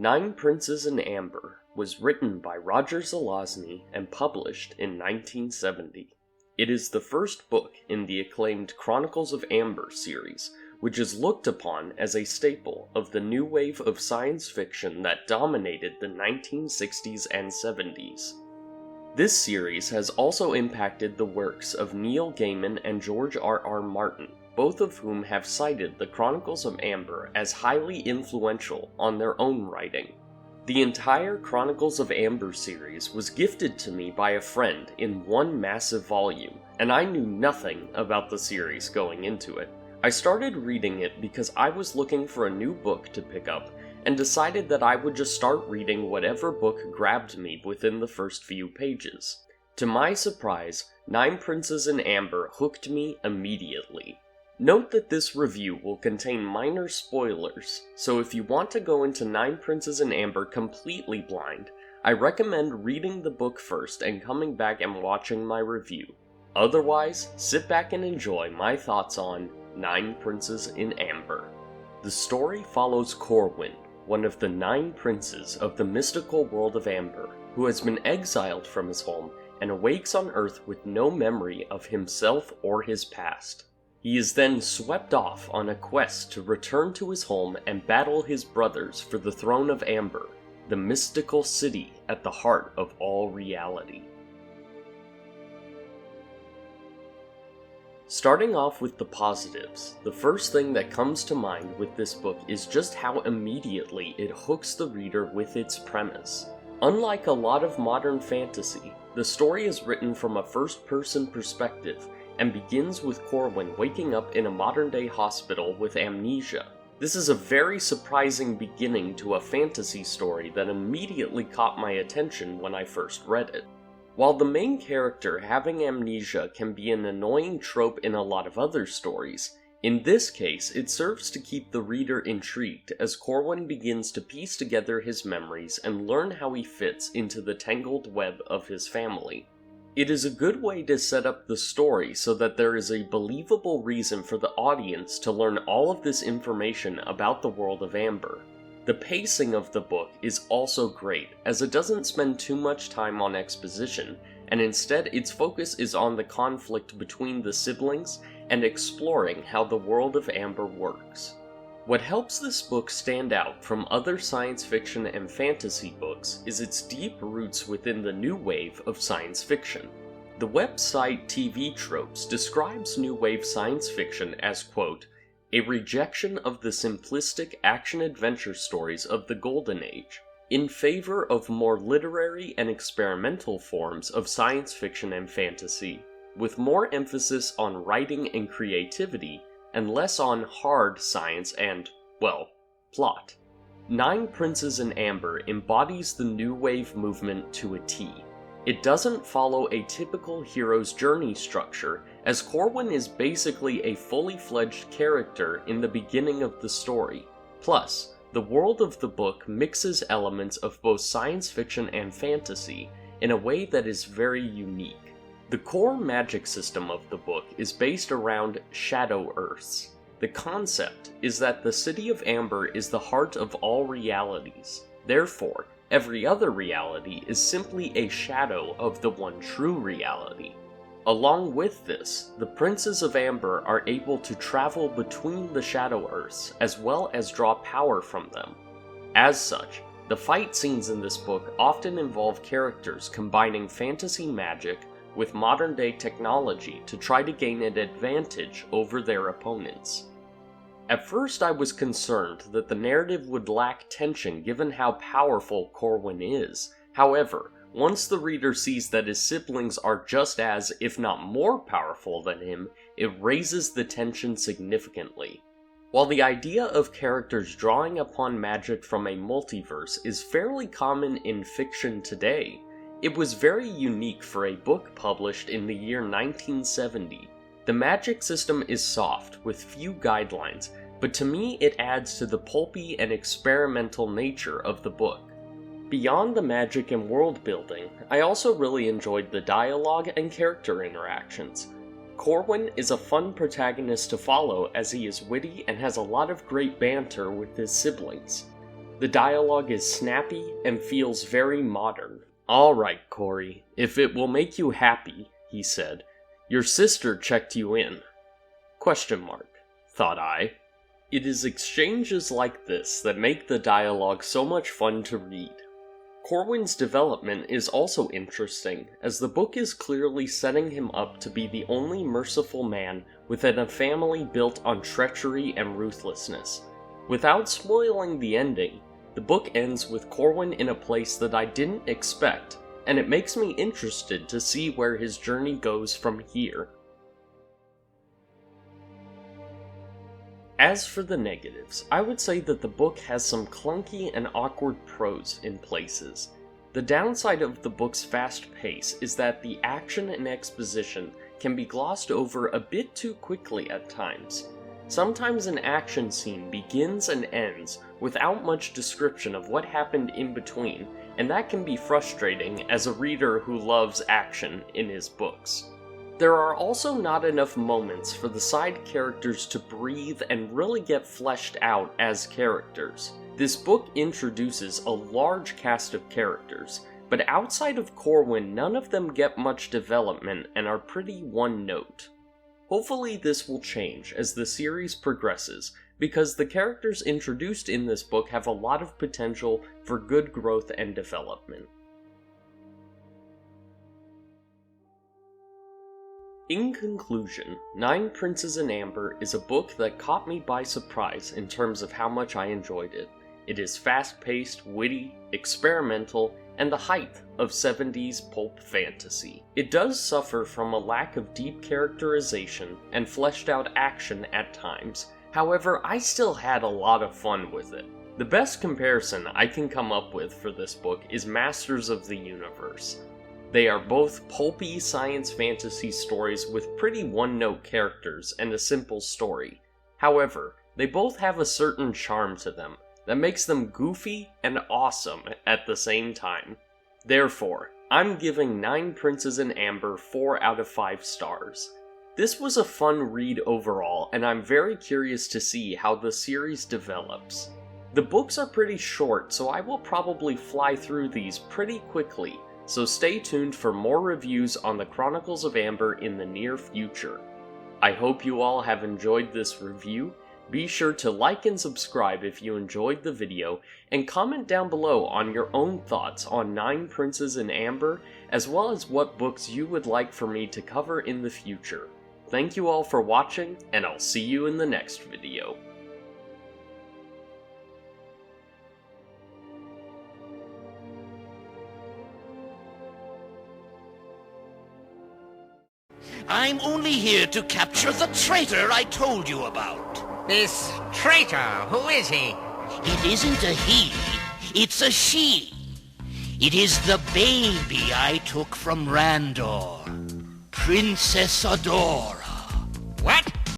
Nine Princes in Amber was written by Roger Zelazny and published in 1970. It is the first book in the acclaimed Chronicles of Amber series, which is looked upon as a staple of the new wave of science fiction that dominated the 1960s and 70s. This series has also impacted the works of Neil Gaiman and George R.R. Martin, both of whom have cited the Chronicles of Amber as highly influential on their own writing. The entire Chronicles of Amber series was gifted to me by a friend in one massive volume, and I knew nothing about the series going into it. I started reading it because I was looking for a new book to pick up, and decided that I would just start reading whatever book grabbed me within the first few pages. To my surprise, Nine Princes in Amber hooked me immediately. Note that this review will contain minor spoilers, so if you want to go into Nine Princes in Amber completely blind, I recommend reading the book first and coming back and watching my review. Otherwise, sit back and enjoy my thoughts on Nine Princes in Amber. The story follows Corwin, one of the 9 princes of the mystical world of Amber, who has been exiled from his home and awakes on Earth with no memory of himself or his past. He is then swept off on a quest to return to his home and battle his brothers for the throne of Amber, the mystical city at the heart of all reality. Starting off with the positives, the first thing that comes to mind with this book is just how immediately it hooks the reader with its premise. Unlike a lot of modern fantasy, the story is written from a first-person perspective, and begins with Corwin waking up in a modern-day hospital with amnesia. This is a very surprising beginning to a fantasy story that immediately caught my attention when I first read it. While the main character having amnesia can be an annoying trope in a lot of other stories, in this case it serves to keep the reader intrigued as Corwin begins to piece together his memories and learn how he fits into the tangled web of his family. It is a good way to set up the story so that there is a believable reason for the audience to learn all of this information about the world of Amber. The pacing of the book is also great, as it doesn't spend too much time on exposition, and instead its focus is on the conflict between the siblings and exploring how the world of Amber works. What helps this book stand out from other science fiction and fantasy books is its deep roots within the new wave of science fiction. The website TV Tropes describes new wave science fiction as, quote, a rejection of the simplistic action-adventure stories of the Golden Age, in favor of more literary and experimental forms of science fiction and fantasy, with more emphasis on writing and creativity, and less on hard science and, well, plot. Nine Princes in Amber embodies the new wave movement to a T. It doesn't follow a typical hero's journey structure, as Corwin is basically a fully fledged character in the beginning of the story. Plus, the world of the book mixes elements of both science fiction and fantasy in a way that is very unique. The core magic system of the book is based around Shadow Earths. The concept is that the city of Amber is the heart of all realities. Therefore, every other reality is simply a shadow of the one true reality. Along with this, the Princes of Amber are able to travel between the Shadow Earths as well as draw power from them. As such, the fight scenes in this book often involve characters combining fantasy magic with modern-day technology to try to gain an advantage over their opponents. At first I was concerned that the narrative would lack tension given how powerful Corwin is. However, once the reader sees that his siblings are just as, if not more powerful than him, it raises the tension significantly. While the idea of characters drawing upon magic from a multiverse is fairly common in fiction today, it was very unique for a book published in the year 1970. The magic system is soft, with few guidelines, but to me it adds to the pulpy and experimental nature of the book. Beyond the magic and world building, I also really enjoyed the dialogue and character interactions. Corwin is a fun protagonist to follow as he is witty and has a lot of great banter with his siblings. The dialogue is snappy and feels very modern. "Alright, Corey, if it will make you happy," he said. "Your sister checked you in." Question mark, thought I. It is exchanges like this that make the dialogue so much fun to read. Corwin's development is also interesting, as the book is clearly setting him up to be the only merciful man within a family built on treachery and ruthlessness. Without spoiling the ending, the book ends with Corwin in a place that I didn't expect, and it makes me interested to see where his journey goes from here. As for the negatives, I would say that the book has some clunky and awkward prose in places. The downside of the book's fast pace is that the action and exposition can be glossed over a bit too quickly at times. Sometimes an action scene begins and ends without much description of what happened in between, and that can be frustrating as a reader who loves action in his books. There are also not enough moments for the side characters to breathe and really get fleshed out as characters. This book introduces a large cast of characters, but outside of Corwin, none of them get much development and are pretty one-note. Hopefully this will change as the series progresses, because the characters introduced in this book have a lot of potential for good growth and development. In conclusion, Nine Princes in Amber is a book that caught me by surprise in terms of how much I enjoyed it. It is fast-paced, witty, experimental, and the height of 70s pulp fantasy. It does suffer from a lack of deep characterization and fleshed-out action at times, however, I still had a lot of fun with it. The best comparison I can come up with for this book is Masters of the Universe. They are both pulpy science fantasy stories with pretty one-note characters and a simple story. However, they both have a certain charm to them that makes them goofy and awesome at the same time. Therefore, I'm giving Nine Princes in Amber 4 out of 5 stars. This was a fun read overall, and I'm very curious to see how the series develops. The books are pretty short, so I will probably fly through these pretty quickly, so stay tuned for more reviews on the Chronicles of Amber in the near future. I hope you all have enjoyed this review. Be sure to like and subscribe if you enjoyed the video, and comment down below on your own thoughts on Nine Princes in Amber, as well as what books you would like for me to cover in the future. Thank you all for watching, and I'll see you in the next video. I'm only here to capture the traitor I told you about. This traitor, who is he? It isn't a he, it's a she. It is the baby I took from Randor, Princess Adora. What?